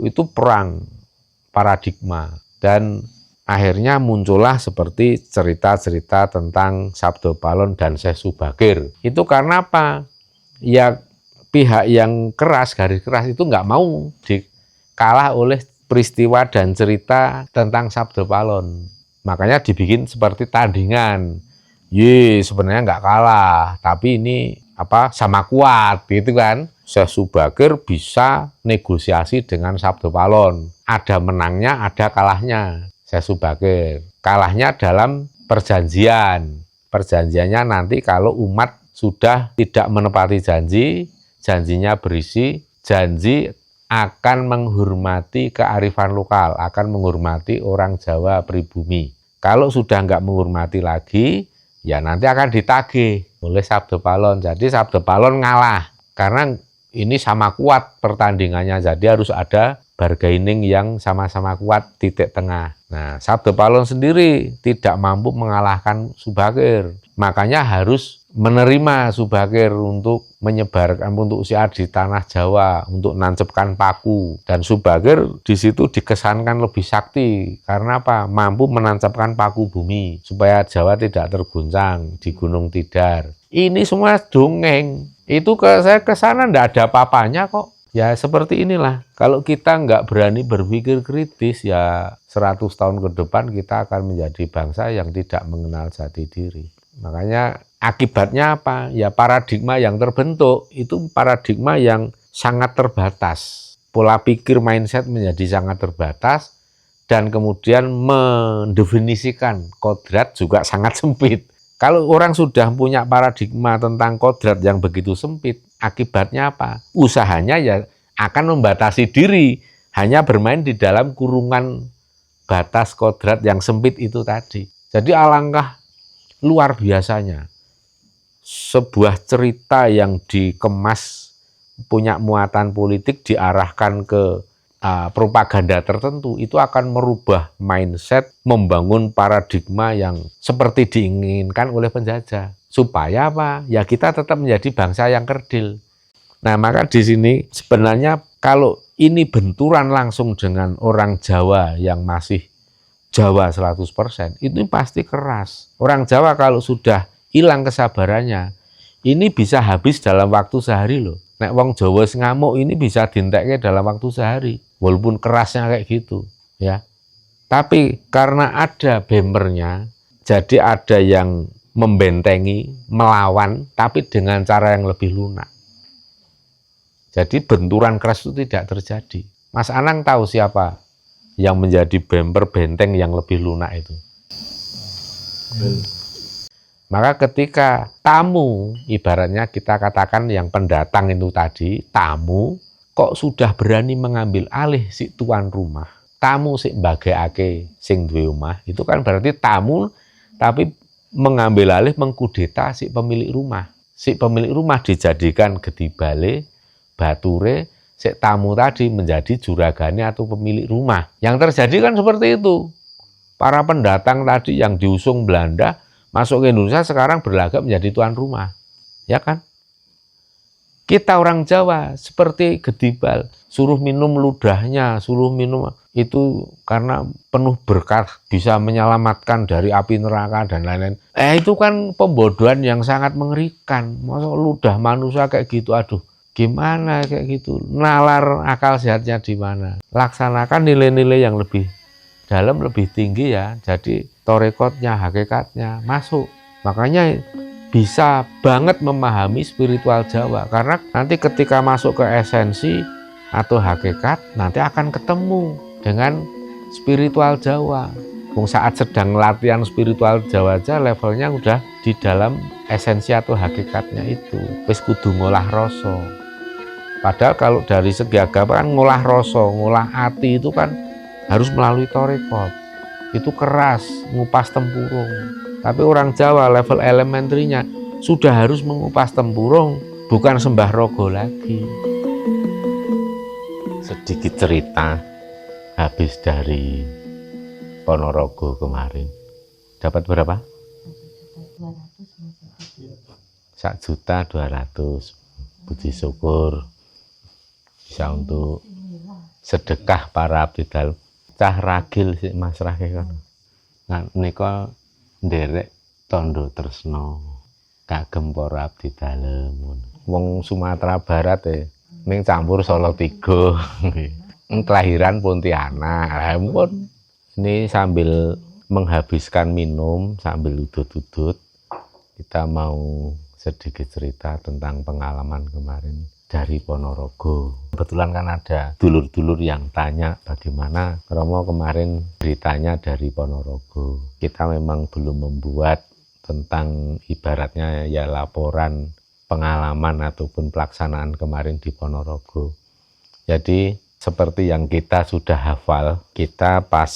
itu perang paradigma, dan akhirnya muncullah seperti cerita-cerita tentang Sabdo Palon dan Syekh Subagir. Itu karena apa? Ya pihak yang keras, garis keras itu nggak mau dikalah oleh peristiwa dan cerita tentang Sabdo Palon. Makanya dibikin seperti tandingan. Sebenarnya nggak kalah, tapi ini sama kuat gitu kan. Syekh Subagir bisa negosiasi dengan Sabdo Palon. Ada menangnya, ada kalahnya. Syekh Subagir kalahnya dalam perjanjian. Perjanjiannya nanti kalau umat sudah tidak menepati janji, janjinya berisi janji akan menghormati kearifan lokal, akan menghormati orang Jawa pribumi. Kalau sudah nggak menghormati lagi, ya nanti akan ditagih oleh Sabdo Palon. Jadi Sabdo Palon ngalah karena ini sama kuat pertandingannya, jadi harus ada bargaining yang sama-sama kuat, titik tengah. Nah, Sabdo Palon sendiri tidak mampu mengalahkan Subagir, makanya harus menerima Subagir untuk menyebarkan, untuk syiar di tanah Jawa, untuk nancepkan paku. Dan Subagir di situ dikesankan lebih sakti, karena apa? Mampu menancapkan paku bumi, supaya Jawa tidak terguncang di Gunung Tidar. Ini semua dongeng. Itu saya ke sana enggak ada apa-apanya kok. Ya seperti inilah. Kalau kita nggak berani berpikir kritis, ya 100 tahun ke depan kita akan menjadi bangsa yang tidak mengenal jati diri. Makanya akibatnya apa? Ya paradigma yang terbentuk itu paradigma yang sangat terbatas. Pola pikir mindset menjadi sangat terbatas dan kemudian mendefinisikan kodrat juga sangat sempit. Kalau orang sudah punya paradigma tentang kodrat yang begitu sempit, akibatnya apa? Usahanya ya akan membatasi diri, hanya bermain di dalam kurungan batas kodrat yang sempit itu tadi. Jadi alangkah luar biasanya sebuah cerita yang dikemas punya muatan politik diarahkan ke propaganda tertentu, itu akan merubah mindset, membangun paradigma yang seperti diinginkan oleh penjajah. Supaya apa? Ya kita tetap menjadi bangsa yang kerdil. Nah, maka di sini sebenarnya kalau ini benturan langsung dengan orang Jawa yang masih Jawa 100%, itu pasti keras. Orang Jawa kalau sudah hilang kesabarannya, ini bisa habis dalam waktu sehari loh. Nek wong Jawa ngamuk ini bisa dienteknya dalam waktu sehari. Walaupun kerasnya kayak gitu, ya. Tapi karena ada bempernya, jadi ada yang membentengi, melawan, tapi dengan cara yang lebih lunak. Jadi benturan keras itu tidak terjadi. Mas Anang tahu siapa yang menjadi bemper benteng yang lebih lunak itu? Maka ketika tamu, ibaratnya kita katakan yang pendatang itu tadi, tamu, kok sudah berani mengambil alih si tuan rumah, tamu sik mbagekake sing duwe omah, itu kan berarti tamu tapi mengambil alih, mengkudeta si pemilik rumah. Si pemilik rumah dijadikan gedibale, bature, si tamu tadi menjadi juragane atau pemilik rumah. Yang terjadi kan seperti itu. Para pendatang tadi yang diusung Belanda masuk ke Indonesia sekarang berlagak menjadi tuan rumah. Ya kan? Kita orang Jawa seperti gedibal, suruh minum ludahnya, suruh minum itu karena penuh berkah, bisa menyelamatkan dari api neraka dan lain-lain. Itu kan pembodohan yang sangat mengerikan. Masa ludah manusia kayak gitu, aduh, gimana kayak gitu? Nalar akal sehatnya di mana? Laksanakan nilai-nilai yang lebih dalam, lebih tinggi ya. Jadi torekotnya, hakikatnya masuk. Makanya bisa banget memahami spiritual Jawa, karena nanti ketika masuk ke esensi atau hakikat, nanti akan ketemu dengan spiritual Jawa. Saat sedang latihan spiritual Jawa aja levelnya udah di dalam esensi atau hakikatnya itu. Wis kudu ngolah rasa. Padahal kalau dari segi agama kan ngolah rasa, ngolah hati itu kan harus melalui torekot. Itu keras, ngupas tempurung. Tapi orang Jawa level elementernya sudah harus mengupas tempurung, bukan sembah rogo lagi. Sedikit cerita, habis dari Ponorogo kemarin, dapat berapa? 1.200.000. Puji syukur bisa untuk sedekah para abdi dalem. Cah ragil sik Mas Ragil kan. Nah menika nderek tondo tresno kagem para abdi dalem. Wong Sumatera Barat ning campur Solo 3. Kelahiran Pontianak. Lah pun ini sambil menghabiskan minum sambil udut-udut kita mau sedikit cerita tentang pengalaman kemarin dari Ponorogo. Kebetulan kan ada dulur-dulur yang tanya bagaimana Romo kemarin beritanya dari Ponorogo. Kita memang belum membuat tentang ibaratnya ya laporan pengalaman ataupun pelaksanaan kemarin di Ponorogo. Jadi seperti yang kita sudah hafal, kita pas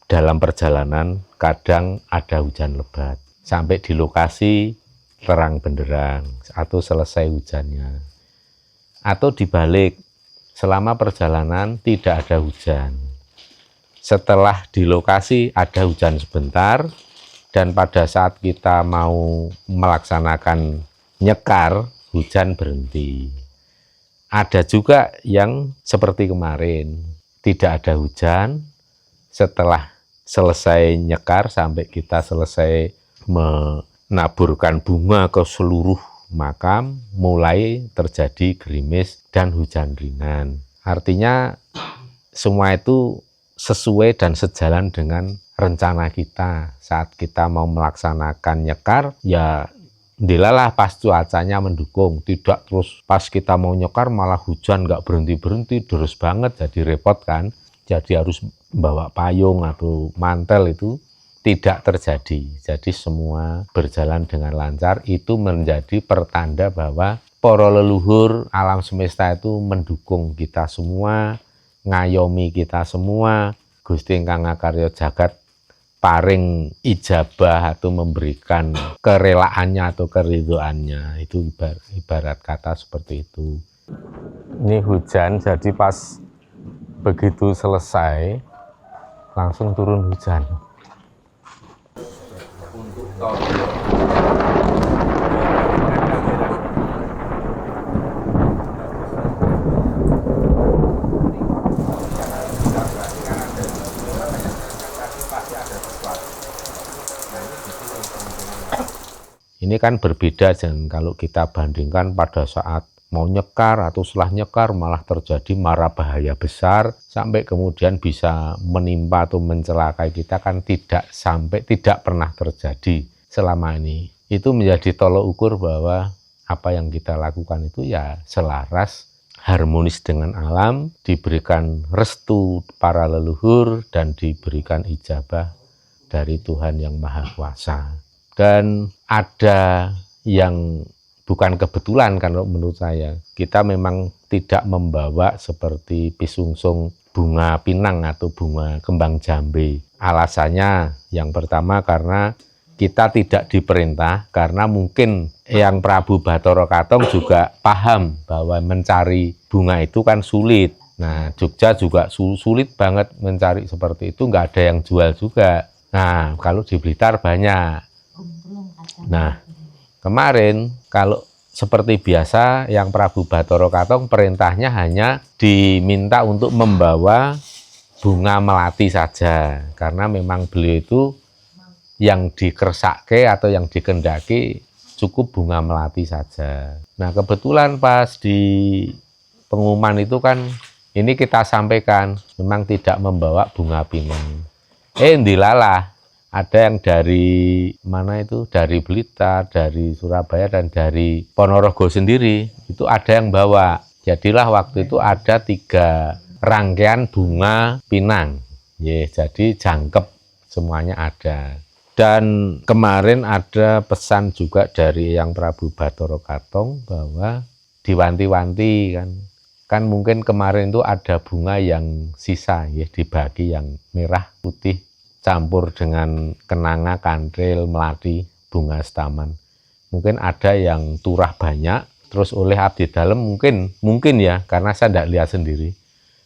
dalam perjalanan kadang ada hujan lebat. Sampai di lokasi terang benderang atau selesai hujannya. Atau dibalik, selama perjalanan tidak ada hujan. Setelah di lokasi ada hujan sebentar, dan pada saat kita mau melaksanakan nyekar, hujan berhenti. Ada juga yang seperti kemarin, tidak ada hujan, setelah selesai nyekar sampai kita selesai menaburkan bunga ke seluruh makam, mulai terjadi gerimis dan hujan ringan. Artinya semua itu sesuai dan sejalan dengan rencana kita. Saat kita mau melaksanakan nyekar, ya dilalah pas cuacanya mendukung. Tidak terus pas kita mau nyekar malah hujan nggak berhenti-berhenti, deres banget, jadi repot kan. Jadi harus bawa payung atau mantel itu. Tidak terjadi. Jadi semua berjalan dengan lancar. Itu menjadi pertanda bahwa para leluhur alam semesta itu mendukung kita semua, ngayomi kita semua. Gusti ingkang ngakarya jagat paring ijabah atau memberikan kerelaannya atau keridhoannya. Itu ibarat kata seperti itu. Ini hujan, jadi pas begitu selesai langsung turun hujan. Ini kan berbeda dengan kalau kita bandingkan pada saat mau nyekar atau setelah nyekar malah terjadi mara bahaya besar sampai kemudian bisa menimpa atau mencelakai kita, kan tidak pernah terjadi selama ini. Itu menjadi tolok ukur bahwa apa yang kita lakukan itu ya selaras, harmonis dengan alam, diberikan restu para leluhur dan diberikan ijabah dari Tuhan yang Maha Kuasa. Dan ada yang bukan kebetulan kan menurut saya, kita memang tidak membawa seperti pisungsung bunga pinang atau bunga kembang jambe. Alasannya yang pertama karena kita tidak diperintah, karena mungkin yang Prabu Bathara Katong juga paham bahwa mencari bunga itu kan sulit. Nah, Jogja juga sulit banget mencari seperti itu, nggak ada yang jual juga. Nah, kalau di Blitar banyak. Nah, kemarin kalau seperti biasa yang Prabu Bathara Katong perintahnya hanya diminta untuk membawa bunga melati saja, karena memang beliau itu yang dikersake atau yang dikendaki cukup bunga melati saja. Nah, kebetulan pas di pengumuman itu kan ini kita sampaikan memang tidak membawa bunga pinang. Dilalah ada yang dari mana itu, dari Blitar, dari Surabaya, dan dari Ponorogo sendiri, itu ada yang bawa. Jadilah waktu itu ada 3 rangkaian bunga pinang. Jadi jangkep semuanya ada. Dan kemarin ada pesan juga dari yang Prabu Bathara Katong bahwa diwanti-wanti kan mungkin kemarin itu ada bunga yang sisa dibagi yang merah putih campur dengan kenanga, kantril, melati, bunga setaman. Mungkin ada yang turah banyak, terus oleh abdi dalem mungkin ya, karena saya tidak lihat sendiri,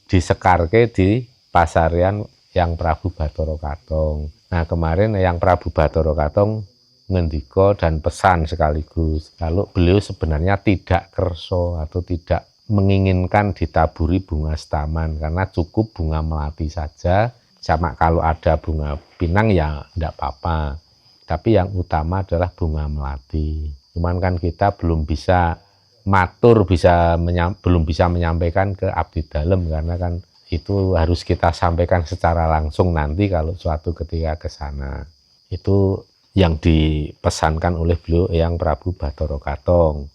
disekarke di pasarian yang Prabu Bathara Katong. Nah, kemarin yang Prabu Bathara Katong ngendika dan pesan sekaligus kalau beliau sebenarnya tidak kerso atau tidak menginginkan ditaburi bunga setaman karena cukup bunga melati saja, sama kalau ada bunga pinang ya enggak apa-apa. Tapi yang utama adalah bunga melati. Cuman kan kita belum bisa matur, belum bisa menyampaikan ke abdi dalem karena kan itu harus kita sampaikan secara langsung nanti kalau suatu ketika ke sana. Itu yang dipesankan oleh beliau Eyang Prabu Bathara Katong.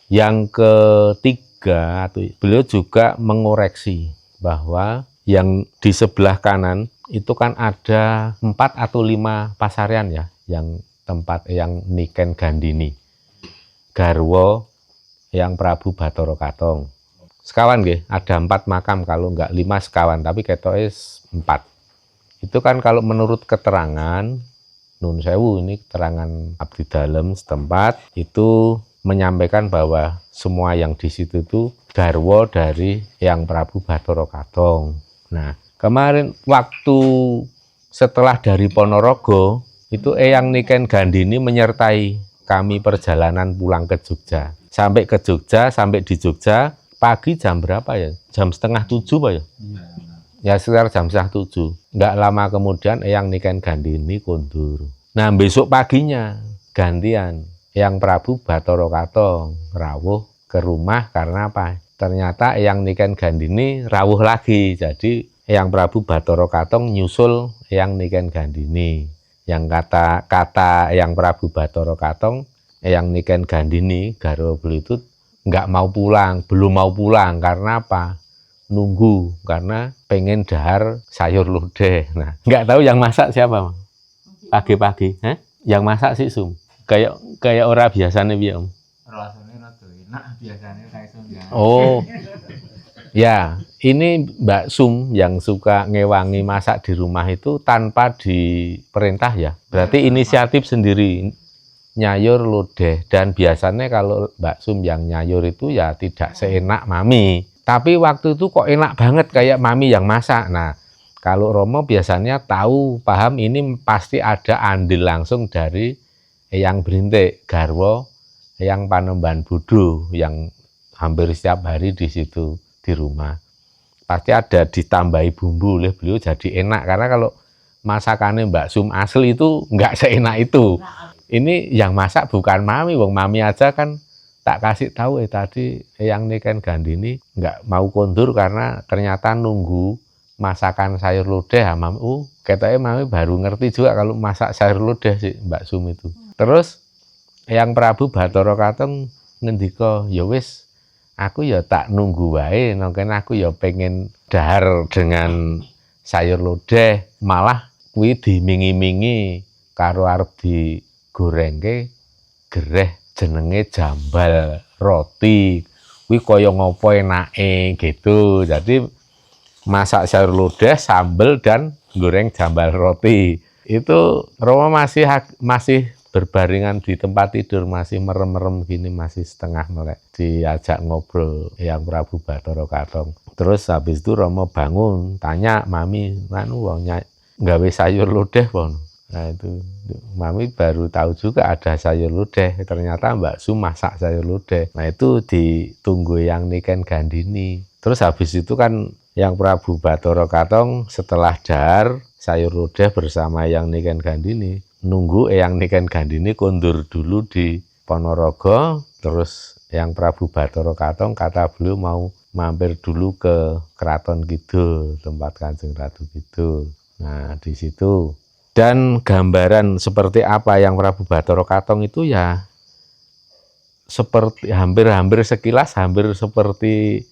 Yang ketiga, beliau juga mengoreksi bahwa yang di sebelah kanan itu kan ada 4 atau 5 pasarian ya, yang tempat yang Niken Gandhini, garwa Eyang Prabu Bathara Katong. Sekawan nggih, ada 4 makam, kalau enggak 5 sekawan, tapi ketoke 4. Itu kan kalau menurut keterangan Nun Sewu, ini keterangan abdi dalem setempat itu menyampaikan bahwa semua yang di situ itu garwa dari Eyang Prabu Bathara Katong. Nah, kemarin waktu setelah dari Ponorogo itu Eyang Niken Gandhini menyertai kami perjalanan pulang ke Jogja. Sampai ke Jogja, sampai di Jogja pagi jam berapa ya? Jam 6:30 Pak ya? Ya sekitar jam 6:30. Nggak lama kemudian Eyang Niken Gandhini kondur. Nah besok paginya gantian Eyang Prabu Bathara Katong rawuh ke rumah karena apa? Ternyata Eyang Niken Gandhini rawuh lagi. Jadi Eyang Prabu Bathara Katong nyusul Eyang Niken Gandhini. Yang kata Eyang Prabu Bathara Katong, Eyang Niken Gandhini garwa beliau itu nggak mau pulang, belum mau pulang karena apa? Nunggu karena pengen dahar sayur lodeh. Nah, nggak tahu yang masak siapa, pagi-pagi, yang masak sih Sum. Kayak ora biasanya piye, Om? Rasane rada enak biasanya kayak Sunda. Oh. Ya, ini Mbak Sum yang suka ngewangi masak di rumah itu tanpa diperintah ya. Berarti inisiatif sendiri nyayur lodeh, dan biasanya kalau Mbak Sum yang nyayur itu ya tidak seenak Mami. Tapi waktu itu kok enak banget kayak Mami yang masak. Nah, kalau Romo biasanya tahu, paham ini pasti ada andil langsung dari Eyang Brintik, garwa Eyang Panembahan Budu yang hampir setiap hari di situ di rumah. Pasti ada ditambahi bumbu oleh beliau jadi enak, karena kalau masakannya Mbak Sum asli itu nggak seenak itu. Ini yang masak bukan Mami, wong Mami aja kan tak kasih tahu tadi Eyang Niken Gandhini nggak mau kondur karena ternyata nunggu masakan sayur lodeh ya Mami. Katanya Mami baru ngerti juga kalau masak sayur lodeh sih Mbak Sum itu. Terus Eyang Prabu Bathara Katong ngendika, ya wis aku ya tak nunggu wae, nongken aku ya pengen dahar dengan sayur lodeh, malah kuwi dimingi-mingi karo arep digorengke gereh jenenge jambal roti. Kuwi kaya ngopo enake gitu. Jadi masak sayur lodeh, sambel dan goreng jambal roti. Itu Romo masih berbaringan di tempat tidur, masih merem-merem gini, masih setengah melek. Diajak ngobrol Eyang Prabu Bathara Katong. Terus habis itu Romo bangun, tanya Mami, "Manu wong nggawe sayur lodeh pon?" Nah itu Mami baru tahu juga ada sayur lodeh. Ternyata Mbak Sum masak sayur lodeh. Nah itu ditunggu Eyang Niken Gandhini. Terus habis itu kan Eyang Prabu Bathara Katong setelah dahar sayur lodeh bersama Eyang Niken Gandhini, nunggu Eyang Niken Gandhini kondur dulu di Ponorogo. Terus Eyang Prabu Bathara Katong kata beliau mau mampir dulu ke Keraton Kidul, tempat Kanjeng Ratu Kidul. Nah di situ, dan gambaran seperti apa Eyang Prabu Bathara Katong itu ya seperti hampir sekilas hampir seperti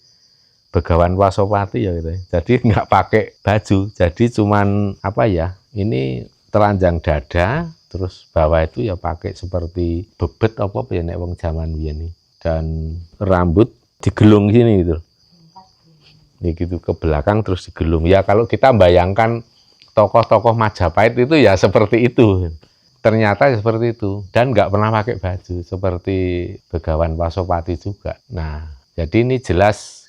Begawan Pasopati ya gitu. Jadi nggak pakai baju, jadi cuman apa ya, ini telanjang dada, terus bawah itu ya pakai seperti bebet apa ya nek wong jaman biyen, dan rambut digelung sini gitu. Ya gitu ke belakang terus digelung. Ya kalau kita bayangkan tokoh-tokoh Majapahit itu ya seperti itu. Ternyata ya seperti itu, dan nggak pernah pakai baju seperti Begawan Pasopati juga. Nah, jadi ini jelas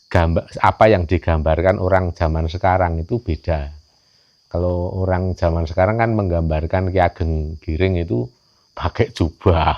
apa yang digambarkan orang zaman sekarang itu beda. Kalau orang zaman sekarang kan menggambarkan Ki Ageng Giring itu pakai jubah,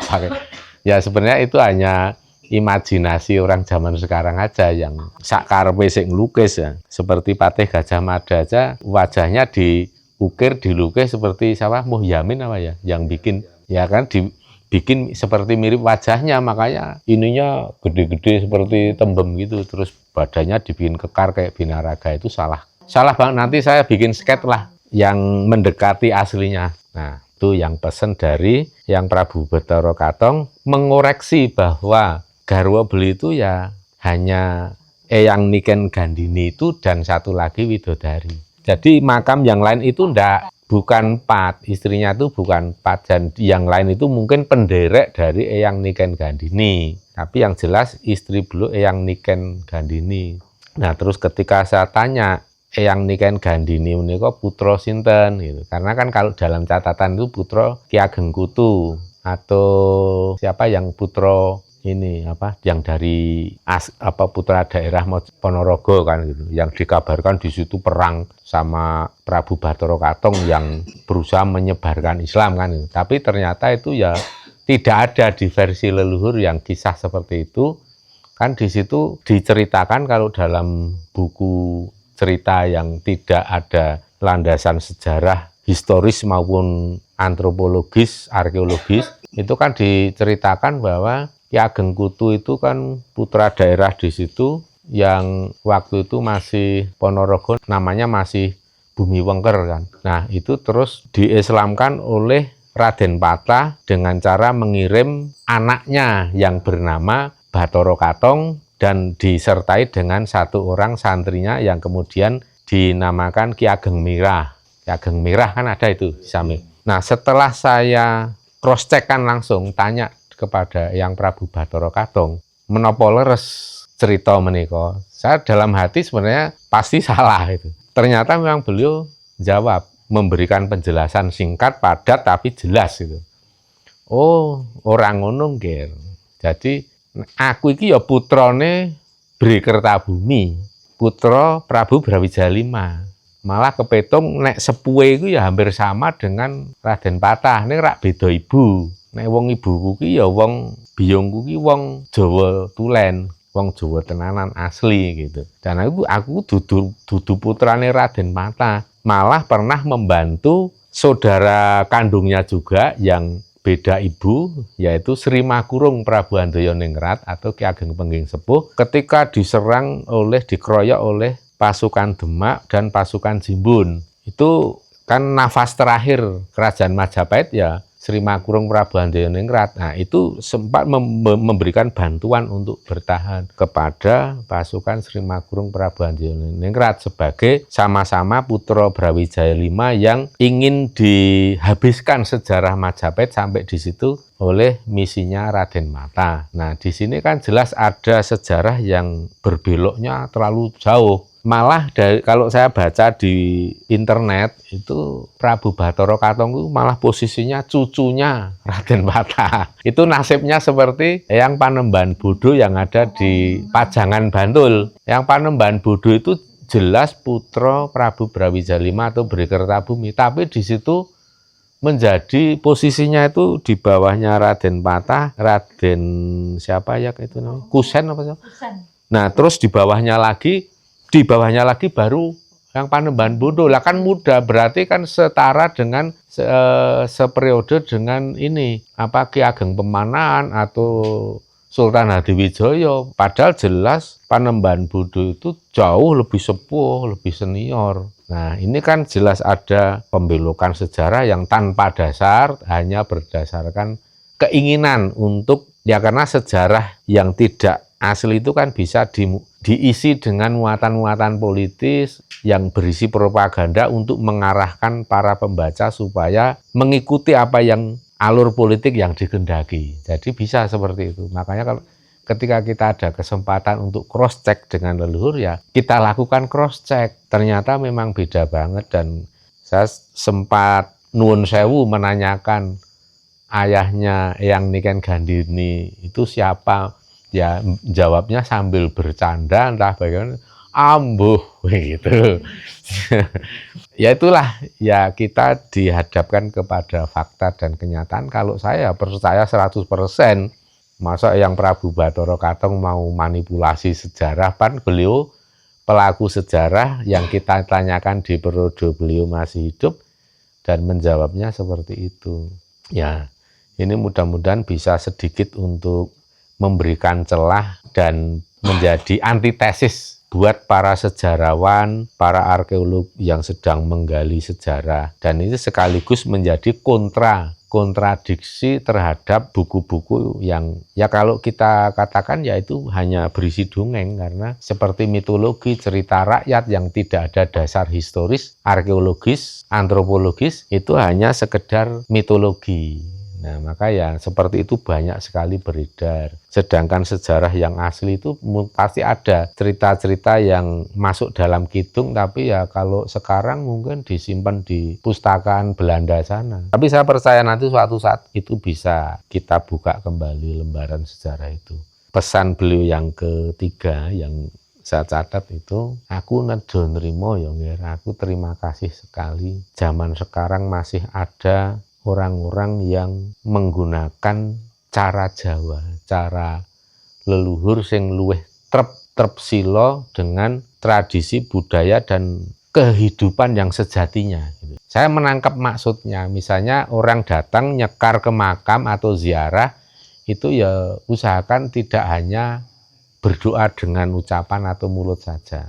ya sebenarnya itu hanya imajinasi orang zaman sekarang aja yang sakarepe sing nglukis ya. Seperti Patih Gajah Mada aja wajahnya diukir, dilukis seperti siapa? Muhyamin apa ya? Yang bikin ya kan dibikin seperti mirip wajahnya, makanya ininya gede-gede seperti tembem gitu, terus badannya dibikin kekar kayak binaraga. Itu salah banget. Nanti saya bikin sketch lah yang mendekati aslinya. Nah, itu yang pesen dari Yang Prabu Bathara Katong mengoreksi bahwa garwa beliau itu ya hanya Eyang Niken Gandhini itu dan satu lagi widodari. Jadi makam yang lain itu bukan 4, istrinya itu bukan 4, dan yang lain itu mungkin penderek dari Eyang Niken Gandhini. Tapi yang jelas istri beliau Eyang Niken Gandhini. Nah, terus ketika saya tanya, Eyang Niken Gandhini menika putra sinten gitu. Karena kan kalau dalam catatan itu putra Ki Ageng Kutu atau siapa yang putra ini apa yang dari putra daerah Ponorogo kan gitu. Yang dikabarkan di situ perang sama Prabu Bathara Katong yang berusaha menyebarkan Islam kan gitu. Tapi ternyata itu ya tidak ada di versi leluhur yang kisah seperti itu. Kan di situ diceritakan kalau dalam buku cerita yang tidak ada landasan sejarah historis maupun antropologis, arkeologis, itu kan diceritakan bahwa Ki Ageng Kutu itu kan putra daerah di situ yang waktu itu masih Ponorogo, namanya masih Bumi Wengker kan. Nah, itu terus diislamkan oleh Raden Patah dengan cara mengirim anaknya yang bernama Bathara Katong dan disertai dengan satu orang santrinya yang kemudian dinamakan Ki Ageng Mirah. Ki Ageng Mirah kan ada itu di samping. Nah, setelah saya cross check kan langsung tanya kepada Yang Prabu Bathara Katong, menapa leres cerita menika? Saya dalam hati sebenarnya pasti salah itu. Ternyata memang beliau jawab, memberikan penjelasan singkat, padat tapi jelas itu. Oh, orang ngono nggih. Jadi aku iki ya putrane Bri Kertabumi, putra Prabu Brawijaya V. Malah kepetung nek sepuhe iku ya hampir sama dengan Raden Patah. Nek rak beda ibu. Nek wong ibuku ki ya wong biyungku ki wong Jawa tulen, wong Jawa tenanan asli gitu. Dan aku dudu putrane Raden Patah. Malah pernah membantu saudara kandungnya juga yang beda ibu, yaitu Sri Makurung Prabu Handoyo-Ningrat atau Ki Ageng Pengging Sepuh ketika dikeroyok oleh pasukan Demak dan pasukan Jimbun. Itu kan nafas terakhir kerajaan Majapahit ya Sri Makurung Prabu Handoyo-Ningrat. Nah, itu sempat memberikan bantuan untuk bertahan kepada pasukan Sri Makurung Prabu Handoyo-Ningrat sebagai sama-sama putra Brawijaya V yang ingin dihabiskan sejarah Majapahit sampai di situ oleh misinya Raden Matah. Nah, di sini kan jelas ada sejarah yang berbeloknya terlalu jauh. Malah kalau saya baca di internet itu Prabu Bathara Katong itu malah posisinya cucunya Raden Patah. Itu nasibnya seperti Eyang Panembahan Bodo yang ada di Pajangan Bantul. Yang Panembahan Bodo itu jelas putra Prabu Brawijaya V atau Bri Kertabumi, tapi di situ menjadi posisinya itu di bawahnya Raden Patah, Raden siapa ya itu namanya? Kusen apa sih? Nah, terus di bawahnya lagi baru yang Panembahan Bodo. Lah kan muda, berarti kan setara dengan seperiode dengan ini Ki Ageng Pemanahan atau Sultan Hadiwijaya. Padahal jelas Panembahan Bodo itu jauh lebih sepuh, lebih senior. Nah, ini kan jelas ada pembelokan sejarah yang tanpa dasar, hanya berdasarkan keinginan untuk ya karena sejarah yang tidak asli itu kan bisa diisi dengan muatan-muatan politis yang berisi propaganda untuk mengarahkan para pembaca supaya mengikuti apa yang alur politik yang dikehendaki. Jadi bisa seperti itu. Makanya kalau ketika kita ada kesempatan untuk cross check dengan leluhur ya kita lakukan cross check. Ternyata memang beda banget dan saya sempat nuwun sewu menanyakan ayahnya Eyang Niken Gandhini itu siapa. Ya jawabnya sambil bercanda entah bagaimana, ambuh gitu. Ya itulah ya kita dihadapkan kepada fakta dan kenyataan. Kalau saya percaya 100% Masa yang Prabu Bathara Katong mau manipulasi sejarah, kan beliau pelaku sejarah yang kita tanyakan di periode beliau masih hidup dan menjawabnya seperti itu. Ya, ini mudah-mudahan bisa sedikit untuk memberikan celah dan menjadi antitesis buat para sejarawan, para arkeolog yang sedang menggali sejarah. Dan ini sekaligus menjadi kontradiksi terhadap buku-buku yang ya kalau kita katakan ya itu hanya berisi dongeng, karena seperti mitologi, cerita rakyat yang tidak ada dasar historis, arkeologis, antropologis, itu hanya sekedar mitologi. Nah, maka ya seperti itu banyak sekali beredar. Sedangkan sejarah yang asli itu pasti ada cerita-cerita yang masuk dalam kidung, tapi ya kalau sekarang mungkin disimpan di pustakaan Belanda sana. Tapi saya percaya nanti suatu saat itu bisa kita buka kembali lembaran sejarah itu. Pesan beliau yang ketiga yang saya catat itu, aku nedha nrimo ya nggih, aku terima kasih sekali zaman sekarang masih ada orang-orang yang menggunakan cara Jawa, cara leluhur sing luwih trep sila dengan tradisi budaya dan kehidupan yang sejatinya. Saya menangkap maksudnya, misalnya orang datang nyekar ke makam atau ziarah, itu ya usahakan tidak hanya berdoa dengan ucapan atau mulut saja.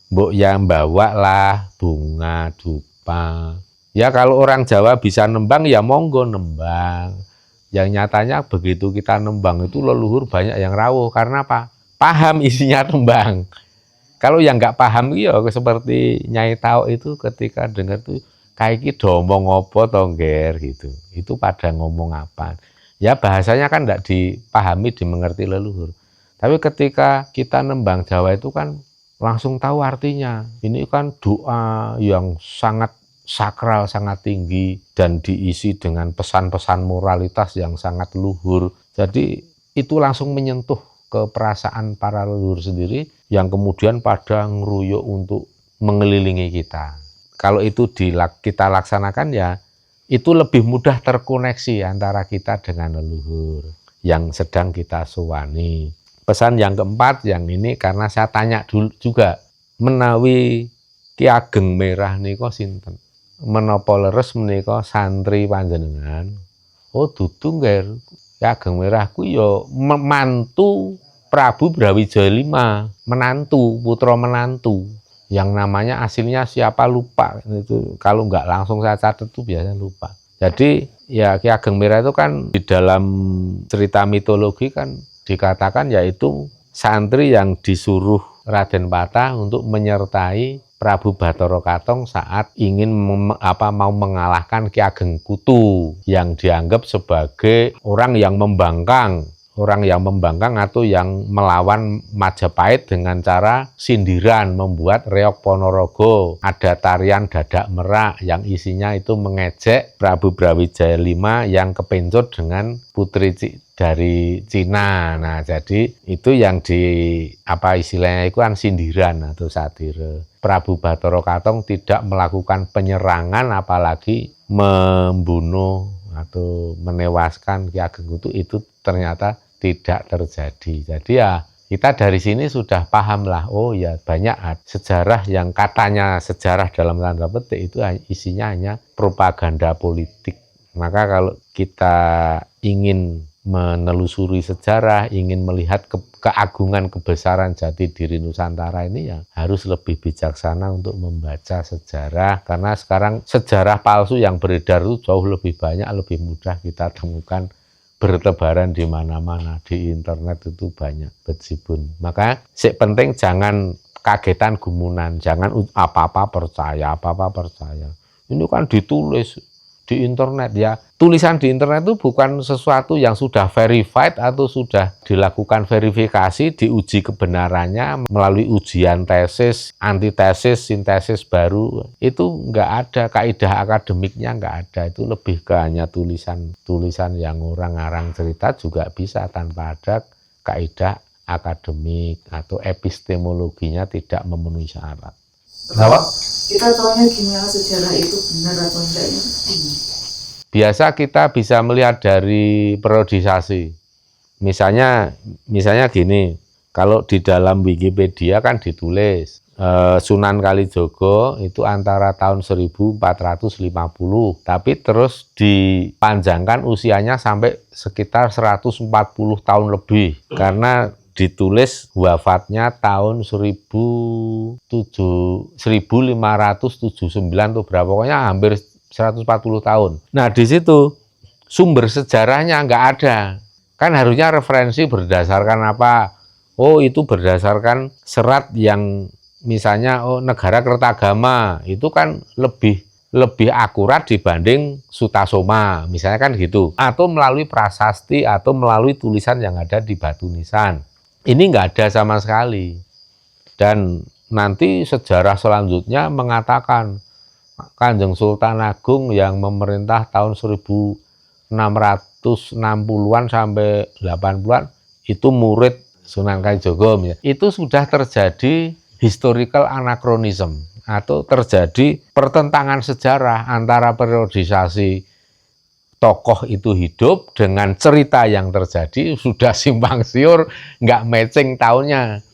Mbok ya bawa lah bunga, dupa. Ya kalau orang Jawa bisa nembang ya monggo nembang. Yang nyatanya begitu kita nembang itu leluhur banyak yang rawuh. Karena apa? Paham isinya nembang. Kalau yang nggak paham ya seperti Nyai Tau itu ketika dengar tuh kayak gitu ngomong apa tongger gitu. Itu pada ngomong apa. Ya bahasanya kan nggak dipahami, dimengerti leluhur. Tapi ketika kita nembang Jawa itu kan langsung tahu artinya. Ini kan doa yang sangat sakral, sangat tinggi dan diisi dengan pesan-pesan moralitas yang sangat luhur. Jadi itu langsung menyentuh ke perasaan para leluhur sendiri yang kemudian pada ngeruyuk untuk mengelilingi kita. Kalau itu kita laksanakan ya itu lebih mudah terkoneksi antara kita dengan leluhur yang sedang kita sowani. Pesan yang keempat yang ini karena saya tanya dulu juga, menawi Ki Ageng Merah nika sinten? Menapa leres menika santri panjenengan? Oh dudu nggih, Ki Ageng Merah ku ya mantu Prabu Brawijaya V, menantu, putra menantu. Yang namanya aslinya siapa lupa. Itu kalau nggak langsung saya catat itu biasanya lupa. Jadi ya Ki Ageng Merah itu kan di dalam cerita mitologi kan dikatakan yaitu santri yang disuruh Raden Patah untuk menyertai Prabu Bathara Katong saat ingin mau mengalahkan Ki Ageng Kutu yang dianggap sebagai orang yang membangkang atau yang melawan Majapahit dengan cara sindiran, membuat reog Ponorogo, ada tarian dadak merak yang isinya itu mengejek Prabu Brawijaya V yang kepencut dengan putri dari Cina. Nah, jadi itu yang istilahnya itu kan sindiran atau satire. Prabu Bathara Katong tidak melakukan penyerangan apalagi membunuh atau menewaskan Ki Ageng Kutu, itu ternyata tidak terjadi. Jadi ya kita dari sini sudah paham lah, oh ya banyak sejarah yang katanya sejarah dalam tanda petik itu isinya hanya propaganda politik. Maka kalau kita ingin menelusuri sejarah, ingin melihat keagungan kebesaran jati diri Nusantara ini ya harus lebih bijaksana untuk membaca sejarah, karena sekarang sejarah palsu yang beredar itu jauh lebih banyak, lebih mudah kita temukan bertebaran di mana-mana, di internet itu banyak bejibun. Maka sing penting jangan kagetan gumunan, jangan apa-apa percaya. Ini kan ditulis di internet ya. Tulisan di internet itu bukan sesuatu yang sudah verified atau sudah dilakukan verifikasi, diuji kebenarannya melalui ujian tesis, antitesis, sintesis baru. Itu nggak ada, kaidah akademiknya nggak ada. Itu lebih ke hanya tulisan yang orang ngarang cerita juga bisa tanpa ada kaidah akademik atau epistemologinya tidak memenuhi syarat. Kenapa? Kita tahunya gimana sejarah itu benar atau enggaknya? Biasa kita bisa melihat dari periodisasi. Misalnya gini, kalau di dalam Wikipedia kan ditulis Sunan Kalijogo itu antara tahun 1450, tapi terus dipanjangkan usianya sampai sekitar 140 tahun lebih karena ditulis wafatnya tahun 1579 tuh berapa, pokoknya hampir 140 tahun. Nah di situ sumber sejarahnya nggak ada. Kan harusnya referensi berdasarkan apa? Oh itu berdasarkan serat yang misalnya Negara Kertagama itu kan lebih akurat dibanding Sutasoma, misalnya kan gitu. Atau melalui prasasti atau melalui tulisan yang ada di batu nisan. Ini nggak ada sama sekali. Dan nanti sejarah selanjutnya mengatakan Kanjeng Sultan Agung yang memerintah tahun 1660-an sampai 80-an itu murid Sunan Kalijogo. Itu sudah terjadi historical anachronism atau terjadi pertentangan sejarah antara periodisasi tokoh itu hidup dengan cerita yang terjadi, sudah simpang siur, nggak matching tahunnya.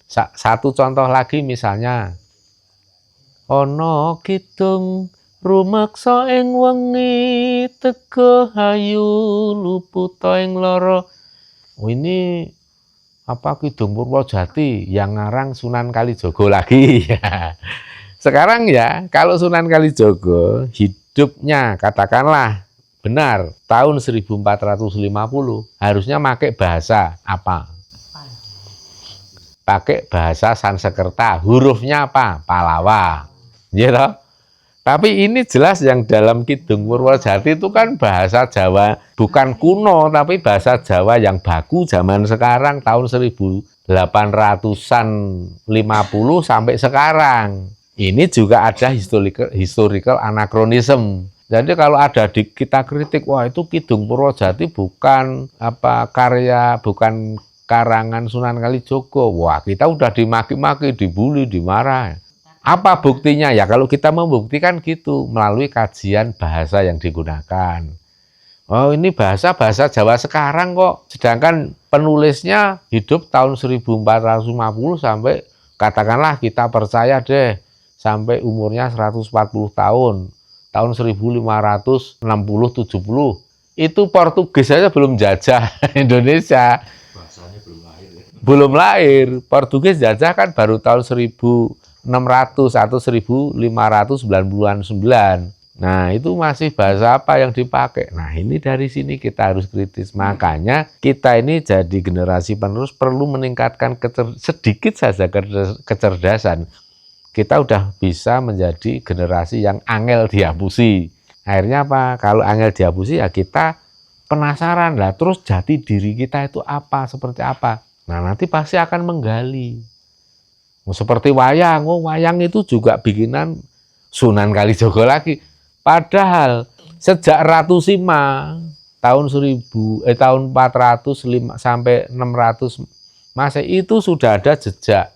Satu contoh lagi misalnya, ono kidung rumeksa ing wengi tega hayu luputa ing lara. Oh, ini apa Kidung Purwojati yang ngarang Sunan Kalijogo lagi. Sekarang ya, kalau Sunan Kalijogo hidupnya katakanlah benar tahun 1450, harusnya pakai bahasa apa? Pakai bahasa Sanskerta, hurufnya apa? Palawa. Gitu. Tapi ini jelas yang dalam Kidung Purwojati itu kan bahasa Jawa, bukan kuno, tapi bahasa Jawa yang baku zaman sekarang, tahun 1850 sampai sekarang. Ini juga ada historical anachronism. Jadi kalau ada kita kritik, wah itu Kidung Purwojati bukan karya, bukan karangan Sunan Kalijogo. Wah kita udah dimaki-maki, dibully, dimarah. Apa buktinya? Ya kalau kita membuktikan gitu, melalui kajian bahasa yang digunakan. Oh ini bahasa Jawa sekarang kok, sedangkan penulisnya hidup tahun 1450 sampai, katakanlah kita percaya deh, sampai umurnya 140 tahun, tahun 1560-70. Itu Portugis saja belum jajah Indonesia. Bahasanya belum lahir ya. Belum lahir, Portugis jajah kan baru tahun 1600 atau 1599. Nah, itu masih bahasa apa yang dipakai? Nah, ini dari sini kita harus kritis. Makanya kita ini jadi generasi penerus perlu meningkatkan sedikit saja kecerdasan. Kita udah bisa menjadi generasi yang angel dihapusi. Akhirnya apa? Kalau angel dihapusi ya kita penasaran lah. Terus jati diri kita itu apa? Seperti apa? Nah, nanti pasti akan menggali. Seperti wayang, wayang itu juga bikinan Sunan Kalijogo lagi. Padahal sejak Ratu Sima tahun 400 sampai 600 Masehi itu sudah ada jejak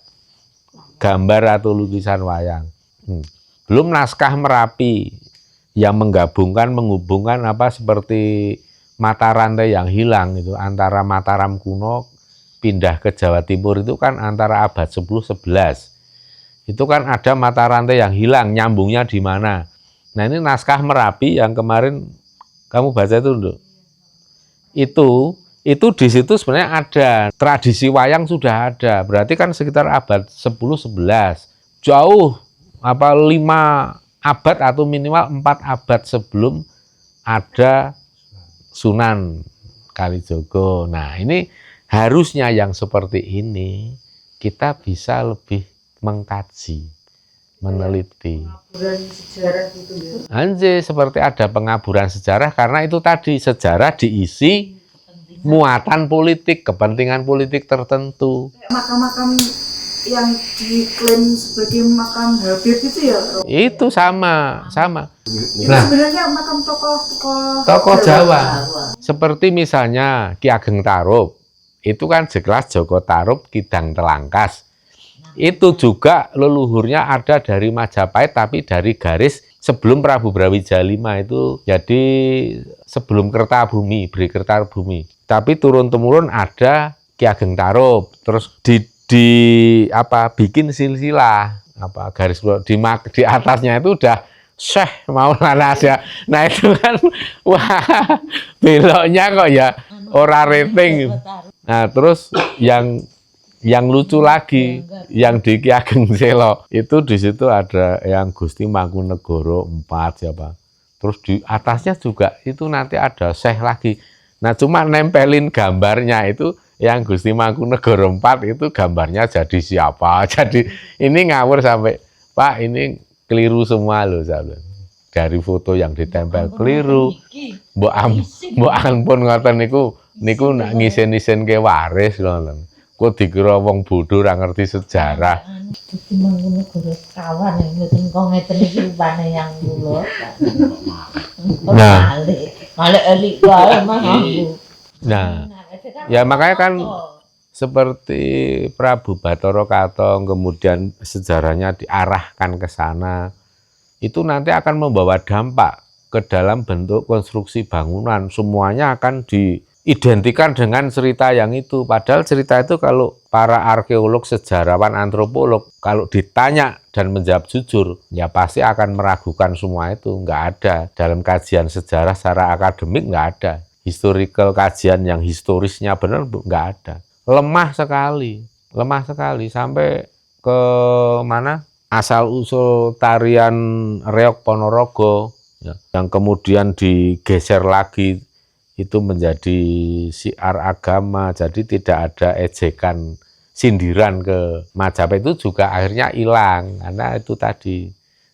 gambar atau lukisan wayang. Belum naskah Merapi yang menghubungkan apa seperti mata rantai yang hilang itu antara Mataram kuno pindah ke Jawa Timur itu kan antara abad 10-11. Itu kan ada mata rantai yang hilang, nyambungnya di mana. Nah ini naskah Merapi yang kemarin kamu baca itu, Nduk. Itu di situ sebenarnya ada tradisi wayang sudah ada. Berarti kan sekitar abad 10-11. Jauh 5 abad atau minimal 4 abad sebelum ada Sunan Kalijogo. Nah ini harusnya yang seperti ini kita bisa lebih mengkaji, meneliti. Pengaburan sejarah gitu ya. Anjir, seperti ada pengaburan sejarah karena itu tadi sejarah diisi muatan politik, kepentingan politik tertentu. Makam-makam yang diklaim sebagai makam Habib itu ya? Itu sama. Itu Nah, sebenarnya makam tokoh Jawa. Seperti misalnya Ki Ageng Tarup. Itu kan jelas Joko Tarup Kidang Telangkas. Itu juga leluhurnya ada dari Majapahit tapi dari garis sebelum Prabu Brawijaya V itu, jadi sebelum Kertabumi, Bri Kertabumi. Tapi turun-temurun ada Ki Ageng Tarup, terus bikin silsilah, garis di atasnya itu udah Syekh Maulana Asyad. Nah itu kan, wah beloknya kok ya ora rating. Nah terus yang lucu lagi, yang di Ki Ageng Selo itu di situ ada yang Gusti Mangkunegoro 4 siapa. Terus di atasnya juga itu nanti ada Syekh lagi. Nah cuma nempelin gambarnya itu yang Gusti Mangkunegoro 4 itu gambarnya jadi siapa. Jadi ini ngawur sampai, Pak ini keliru semua loh, saya. Dari foto yang ditempel keliru. Mbok ampun ngoten niku nak ngisen-isen ke waris lho. Kok dikira wong bodho ora ngerti sejarah. Gusti Mangkunegoro kawan mboten kok ngeten iki rupane yang kula. Nah, Malik elik wae Mas. Nah, ya makanya kan seperti Prabu Bathara Katong, kemudian sejarahnya diarahkan ke sana, itu nanti akan membawa dampak ke dalam bentuk konstruksi bangunan. Semuanya akan diidentikan dengan cerita yang itu. Padahal cerita itu kalau para arkeolog, sejarawan, antropolog, kalau ditanya dan menjawab jujur, ya pasti akan meragukan semua itu. Nggak ada. Dalam kajian sejarah secara akademik nggak ada. Historical kajian yang historisnya benar nggak ada. Lemah sekali sampai ke mana asal usul tarian Reog Ponorogo ya, yang kemudian digeser lagi itu menjadi syiar agama, jadi tidak ada ejekan sindiran ke Majapahit, itu juga akhirnya hilang karena itu tadi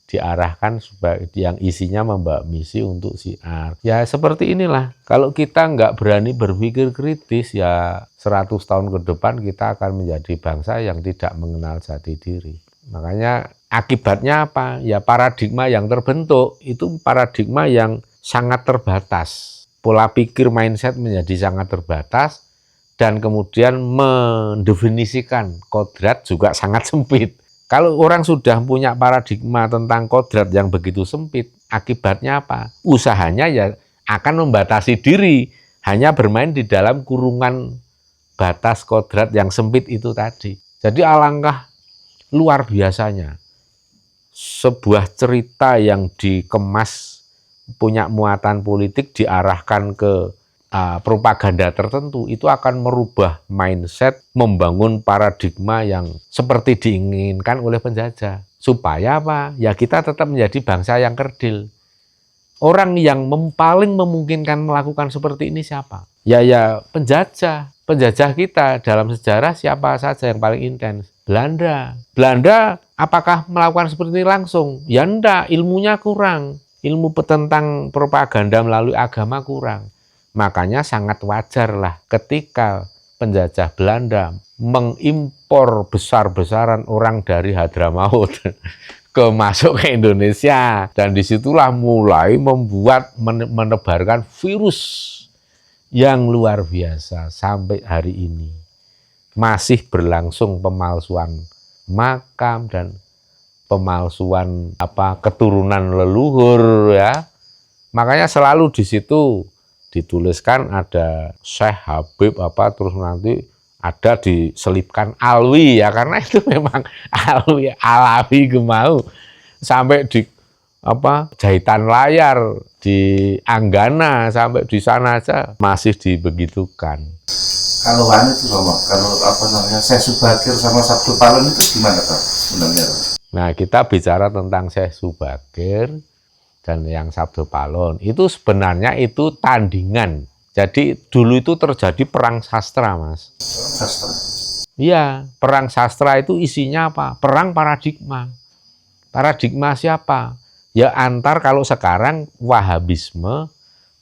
diarahkan sebagai yang isinya membawa misi untuk syiar. Ya seperti inilah, kalau kita nggak berani berpikir kritis, ya 100 tahun ke depan kita akan menjadi bangsa yang tidak mengenal jati diri. Makanya akibatnya apa? Ya paradigma yang terbentuk itu paradigma yang sangat terbatas. Pola pikir mindset menjadi sangat terbatas dan kemudian mendefinisikan kodrat juga sangat sempit. Kalau orang sudah punya paradigma tentang kodrat yang begitu sempit, akibatnya apa? Usahanya ya akan membatasi diri, hanya bermain di dalam kurungan batas kodrat yang sempit itu tadi. Jadi alangkah luar biasanya sebuah cerita yang dikemas punya muatan politik diarahkan ke propaganda tertentu, itu akan merubah mindset, membangun paradigma yang seperti diinginkan oleh penjajah. Supaya apa? Ya kita tetap menjadi bangsa yang kerdil. Orang yang paling memungkinkan melakukan seperti ini siapa? Ya penjajah. Penjajah kita dalam sejarah siapa saja yang paling intens? Belanda. Belanda apakah melakukan seperti ini langsung? Ya enggak, ilmunya kurang. Ilmu tentang propaganda melalui agama kurang. Makanya sangat wajar lah ketika penjajah Belanda mengimpor besar-besaran orang dari Hadramaut masuk ke Indonesia. Dan disitulah mulai menebarkan virus yang luar biasa sampai hari ini. Masih berlangsung pemalsuan makam dan pemalsuan keturunan leluhur ya. Makanya selalu di situ dituliskan ada Syekh Habib terus nanti ada diselipkan Alwi ya, karena itu memang Alwi Alawi gemau sampai di jahitan layar di Anggana, sampai di sana aja masih dibegitukan. Kalau itu kalau Syekh Subakir sama Sabtu Palon itu gimana Pak sebenarnya? Nah kita bicara tentang Syekh Subakir dan yang Sabtu Palon itu sebenarnya itu tandingan. Jadi dulu itu terjadi perang sastra, Mas. Sastra. Iya, perang sastra itu isinya apa? Perang paradigma. Paradigma siapa? Ya antar kalau sekarang Wahabisme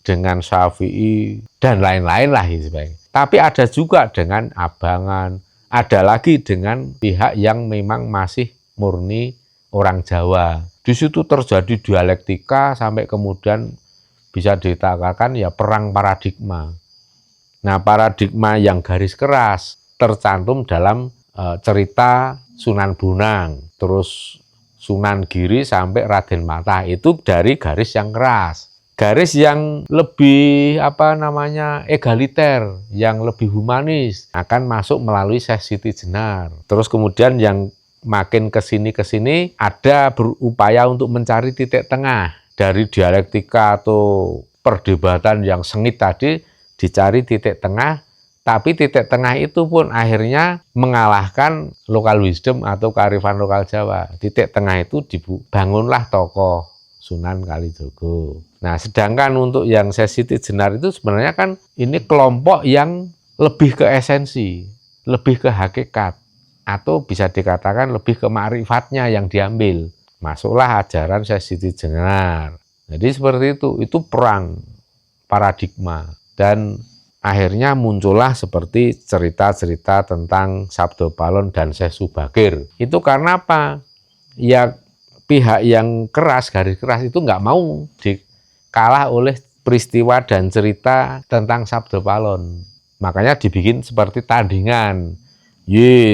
dengan Syafi'i dan lain-lain lah istilahnya. Tapi ada juga dengan Abangan, ada lagi dengan pihak yang memang masih murni orang Jawa. Di situ terjadi dialektika sampai kemudian bisa dikatakan ya perang paradigma. Nah, paradigma yang garis keras tercantum dalam cerita Sunan Bonang, terus Sunan Giri sampai Raden Matah itu dari garis yang keras. garis yang lebih egaliter, yang lebih humanis akan masuk melalui Syekh Siti Jenar. Terus kemudian yang makin ke sini ada berupaya untuk mencari titik tengah dari dialektika atau perdebatan yang sengit tadi, dicari titik tengah. Tapi titik tengah itu pun akhirnya mengalahkan lokal wisdom atau kearifan lokal Jawa. Titik tengah itu dibangunlah tokoh Sunan Kalijogo. Nah, sedangkan untuk yang Syekh Siti Jenar itu sebenarnya kan ini kelompok yang lebih ke esensi, lebih ke hakikat, atau bisa dikatakan lebih ke ma'rifatnya yang diambil. Masuklah ajaran Syekh Siti Jenar. Jadi seperti itu perang paradigma. Dan akhirnya muncullah seperti cerita-cerita tentang Sabdo Palon dan Syekh Subagir. Itu karena apa? Ya pihak yang keras, garis keras itu nggak mau dikalah oleh peristiwa dan cerita tentang Sabdo Palon. Makanya dibikin seperti tandingan.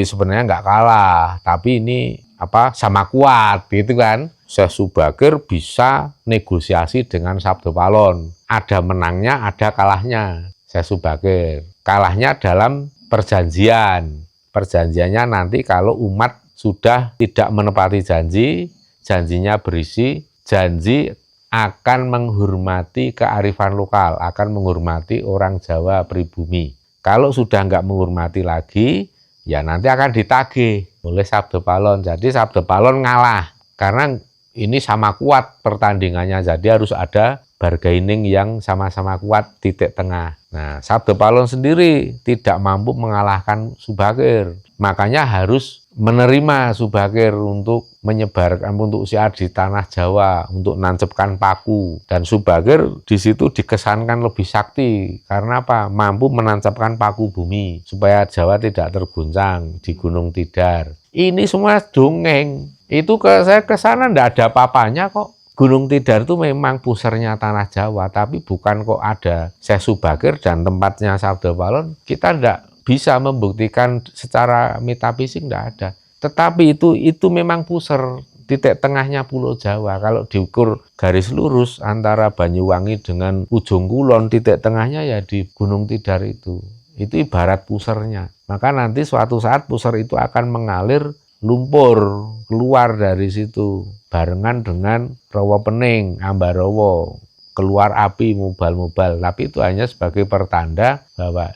Sebenarnya nggak kalah, tapi ini sama kuat gitu kan. Syekh Subagir bisa negosiasi dengan Sabdo Palon. Ada menangnya, ada kalahnya. Syekh Subagir. Kalahnya dalam perjanjian. Perjanjiannya nanti kalau umat sudah tidak menepati janji, janjinya berisi, janji akan menghormati kearifan lokal, akan menghormati orang Jawa pribumi. Kalau sudah nggak menghormati lagi, ya nanti akan ditagih oleh Sabdo Palon. Jadi Sabdo Palon ngalah, karena ini sama kuat pertandingannya, jadi harus ada bargaining yang sama-sama kuat, titik tengah. Nah, Sabdo Palon sendiri tidak mampu mengalahkan Subagir. Makanya harus menerima Subagir untuk menyebarkan, untuk syiar di tanah Jawa, untuk nancepkan paku. Dan Subagir di situ dikesankan lebih sakti. Karena apa? Mampu menancapkan paku bumi, supaya Jawa tidak terguncang di Gunung Tidar. Ini semua dongeng. Itu saya ke sana enggak ada apa-apanya kok. Gunung Tidar itu memang pusernya tanah Jawa, tapi bukan kok ada Syekh Subagir dan tempatnya Sabdo Palon. Kita enggak bisa membuktikan secara metafisik, enggak ada. Tetapi itu memang puser, titik tengahnya Pulau Jawa. Kalau diukur garis lurus antara Banyuwangi dengan ujung kulon, titik tengahnya ya di Gunung Tidar itu. Itu ibarat pusernya. Maka nanti suatu saat puser itu akan mengalir lumpur keluar dari situ barengan dengan Rawa Pening, Ambarawa, keluar api mubal-mubal. Tapi itu hanya sebagai pertanda bahwa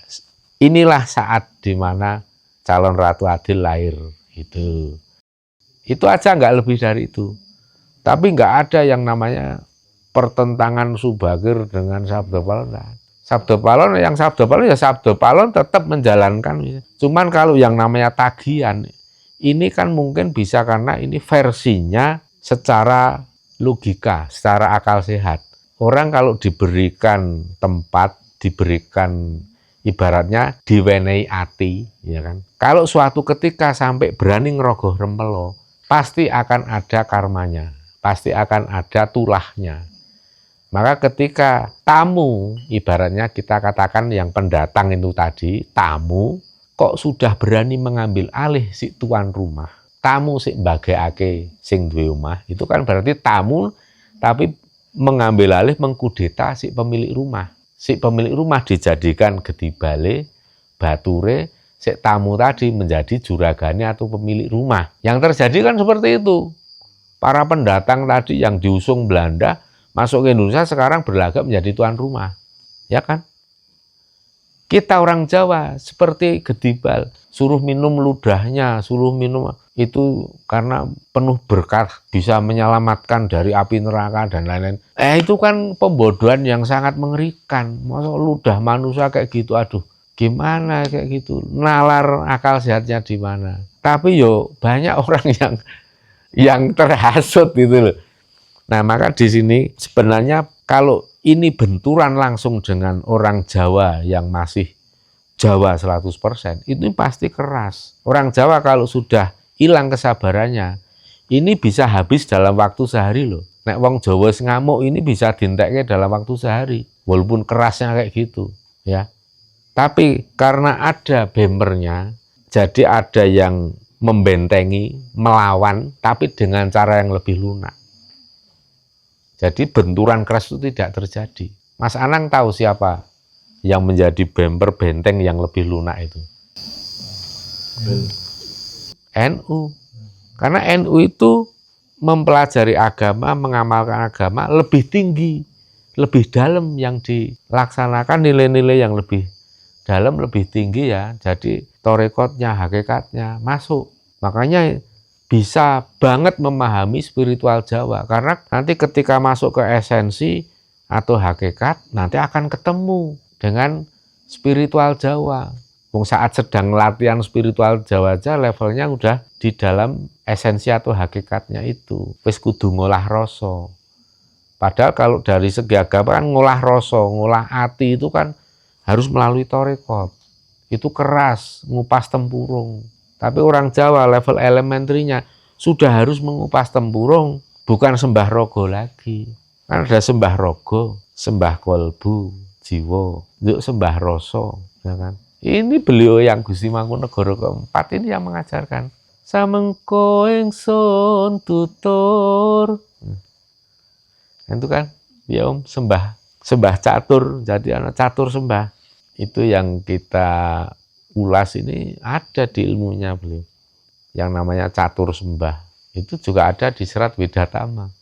inilah saat di mana calon Ratu Adil lahir. Itu aja, nggak lebih dari itu. Tapi nggak ada yang namanya pertentangan Subagir dengan Sabdo Palon. Sabdo Palon ya Sabdo Palon tetap menjalankan. Cuman kalau yang namanya tagihan, ini kan mungkin bisa karena ini versinya secara logika, secara akal sehat. Orang kalau diberikan tempat, diberikan ibaratnya diwenehi ati, ya kan. Kalau suatu ketika sampai berani ngerogoh rempelo, pasti akan ada karmanya, pasti akan ada tulahnya. Maka ketika tamu, ibaratnya kita katakan yang pendatang itu tadi, tamu, kok sudah berani mengambil alih si tuan rumah, tamu sing mbagekake sing duwe omah, itu kan berarti tamu tapi mengambil alih, mengkudeta si pemilik rumah. Si pemilik rumah dijadikan gedibale, bature, si tamu tadi menjadi juragane atau pemilik rumah. Yang terjadi kan seperti itu. Para pendatang tadi yang diusung Belanda masuk ke Indonesia sekarang berlagak menjadi tuan rumah. Ya kan? Kita orang Jawa seperti gedibal, suruh minum ludahnya, suruh minum itu karena penuh berkah, bisa menyelamatkan dari api neraka dan lain-lain. Itu kan pembodohan yang sangat mengerikan. Masa ludah manusia kayak gitu, aduh, gimana kayak gitu? Nalar akal sehatnya di mana? Tapi banyak orang yang terhasut gitu loh. Nah, maka di sini sebenarnya kalau ini benturan langsung dengan orang Jawa yang masih Jawa 100%, itu pasti keras. Orang Jawa kalau sudah hilang kesabarannya, ini bisa habis dalam waktu sehari loh. Nek wong Jawa ngamuk ini bisa dienteknya dalam waktu sehari, walaupun kerasnya kayak gitu, ya. Tapi karena ada bemernya, jadi ada yang membentengi, melawan, tapi dengan cara yang lebih lunak. Jadi benturan keras itu tidak terjadi. Mas Anang tahu siapa yang menjadi bemper benteng yang lebih lunak itu? NU. Karena NU itu mempelajari agama, mengamalkan agama lebih tinggi, lebih dalam yang dilaksanakan, nilai-nilai yang lebih dalam, lebih tinggi ya. Jadi torekotnya, hakikatnya masuk. Makanya bisa banget memahami spiritual Jawa. Karena nanti ketika masuk ke esensi atau hakikat, nanti akan ketemu dengan spiritual Jawa. Saat sedang latihan spiritual Jawa aja levelnya udah di dalam esensi atau hakikatnya itu. Wis kudu ngolah rasa. Padahal kalau dari segi agama kan ngolah rasa, ngolah hati itu kan harus melalui torekot. Itu keras, ngupas tempurung. Tapi orang Jawa level elementernya sudah harus mengupas tempurung, bukan sembah rogo lagi. Kan ada sembah rogo, sembah kolbu, jiwa, yuk sembah rasa, ya kan? Ini beliau yang Gusti Mangkunegara keempat ini yang mengajarkan. Samengko ingsun tutur. Itu kan, ya Om, sembah catur, jadi anak catur sembah. Itu yang kita ulas ini ada di ilmunya beliau. Yang namanya catur sembah. Itu juga ada di Serat Widatama.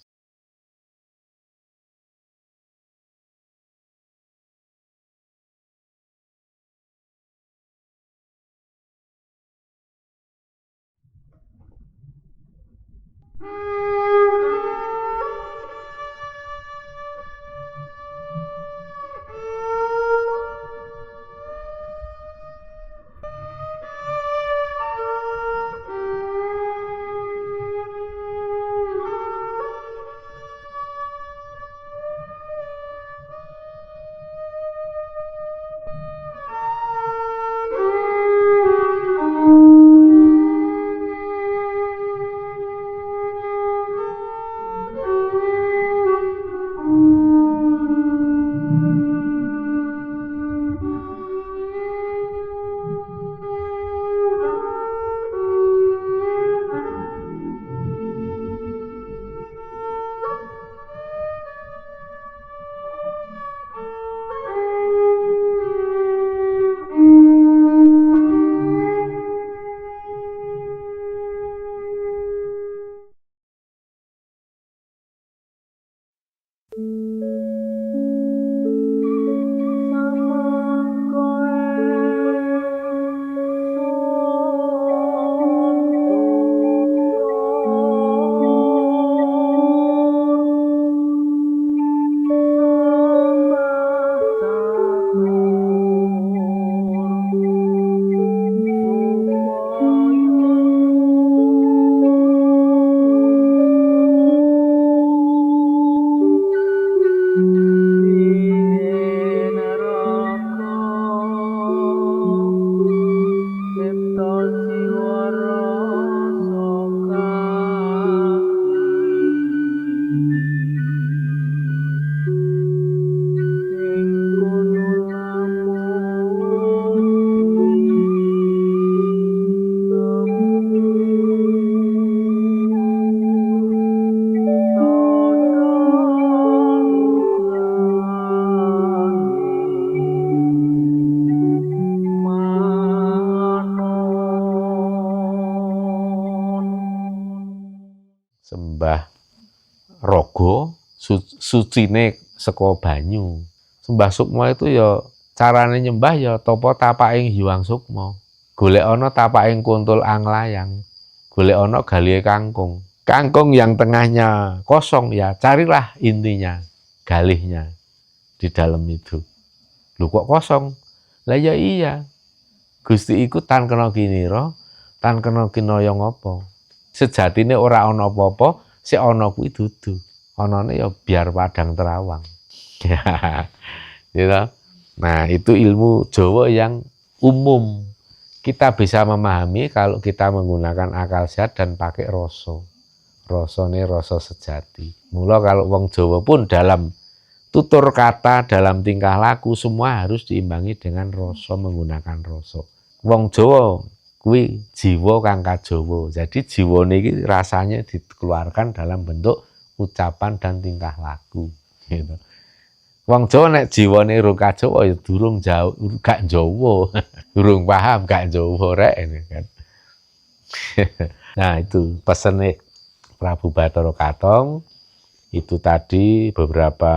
Sembah rogo, sucine saka banyu. Sembah sukma itu ya carane nyembah ya tapa tapaking Hyang Sukma. Golek ana tapaking kuntul anglayang. Golek ana galihe kangkung. Kangkung yang tengahnya kosong ya carilah intinya, galihnya di dalam itu. Lho kok kosong? Lah ya iya. Gusti iku tan kena kinira, tan kena kinaya ngapa. Sejatine ora ana apa-apa, sik ana kuwi dudu. Anane ya biar padang terawang. Gitu. Nah, itu ilmu Jawa yang umum. Kita bisa memahami kalau kita menggunakan akal sehat dan pakai rasa. Rasane rasa sejati. Mula kalau wong Jawa pun dalam tutur kata, dalam tingkah laku semua harus diimbangi dengan rasa, menggunakan rasa. Wong Jawa kuwi jiwa kang kajawa. Jadi jiwane iki rasanya dikeluarkan dalam bentuk ucapan dan tingkah laku gitu. Wong Jawa nek jiwane urung kajawa ya durung jauh gak Jawa. Durung paham gak Jawa rek ini kan. Nah, itu pesene Prabu Bathara Katong. Itu tadi beberapa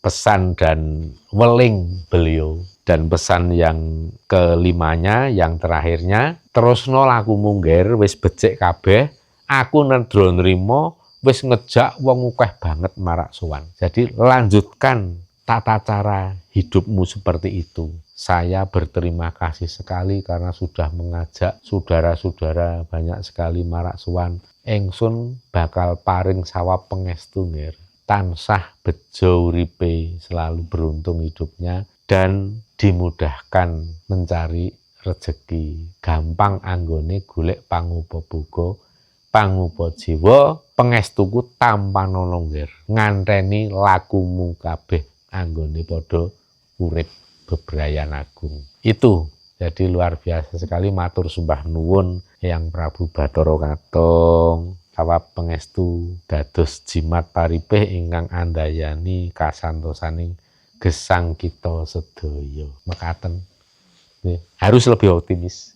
pesan dan weling beliau. Dan pesan yang kelimanya, yang terakhirnya, terusno laku mungger wis becik kabeh, aku nedro nrimo wis ngejak wong akeh banget marak sowan. Jadi lanjutkan tata cara hidupmu seperti itu. Saya berterima kasih sekali karena sudah mengajak saudara-saudara banyak sekali marak sowan. Engsun bakal paring sawab pangestu nggih. Tansah bejo uripe, selalu beruntung hidupnya dan dimudahkan mencari rezeki. Gampang anggone golek pangupa boga, pangupa jiwa, pangestuku tanpa nolongger. Nganteni lakumu kabeh anggone padha urip bebrayan agung. Itu jadi luar biasa sekali, matur sembah nuwun Eyang Prabu Bathara Katong. Sawab pangestu dados jimat paripih ingkang andayani kasantosaning gesang kita sedaya. Mekaten. Harus lebih optimis.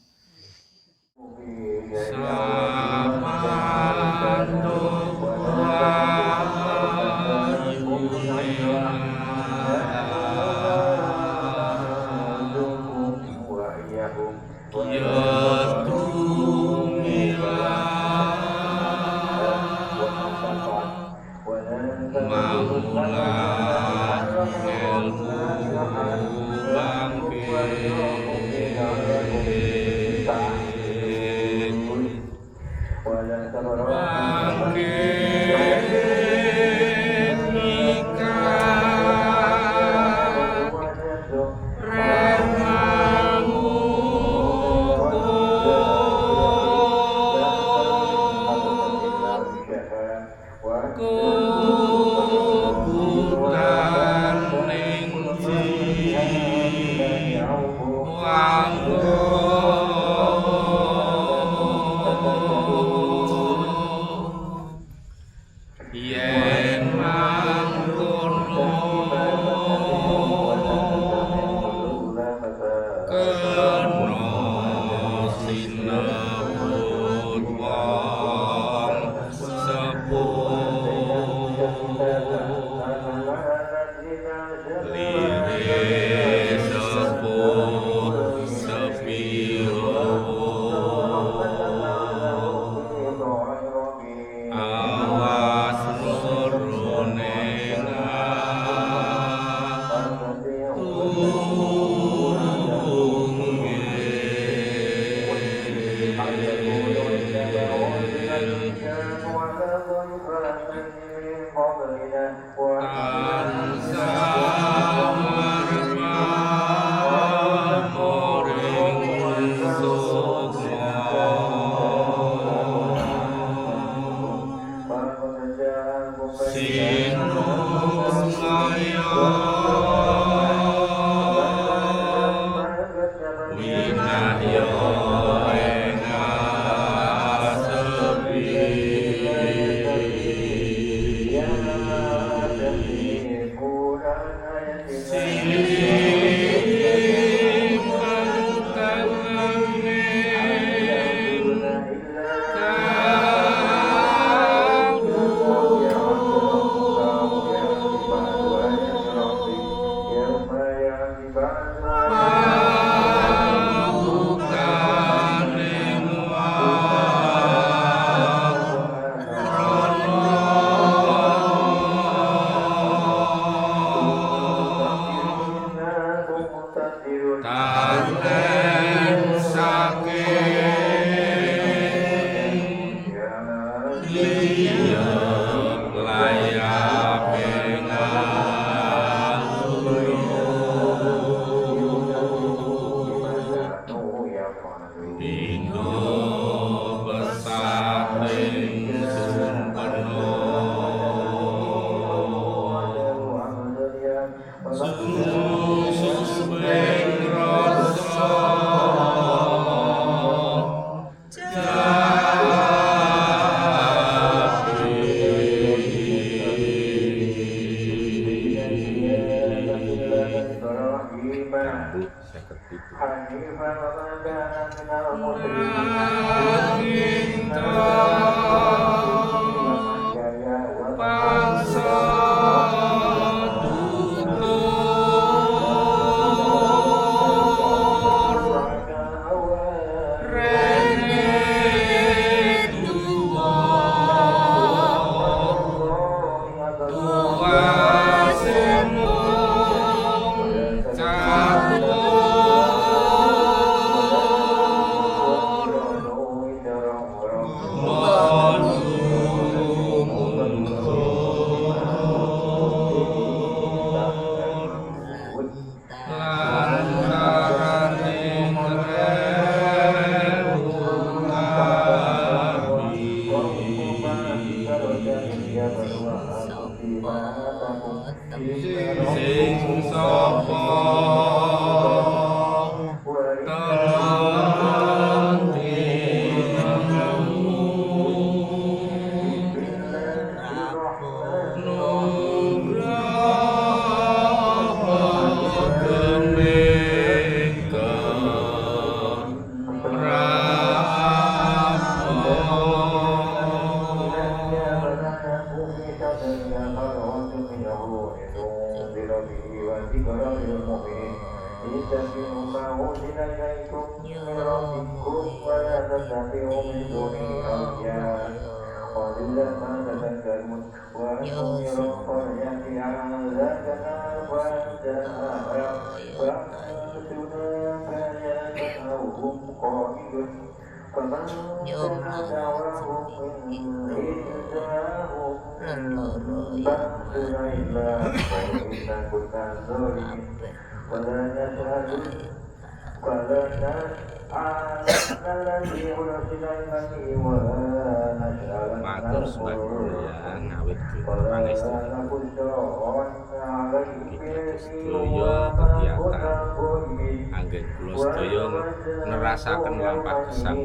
Sus Bu, 57. Sing sapa matur suwun ya ngawit pangestu sedaya kegiatan anggen kula sedaya nerasaken lampah gesang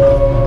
Thank you.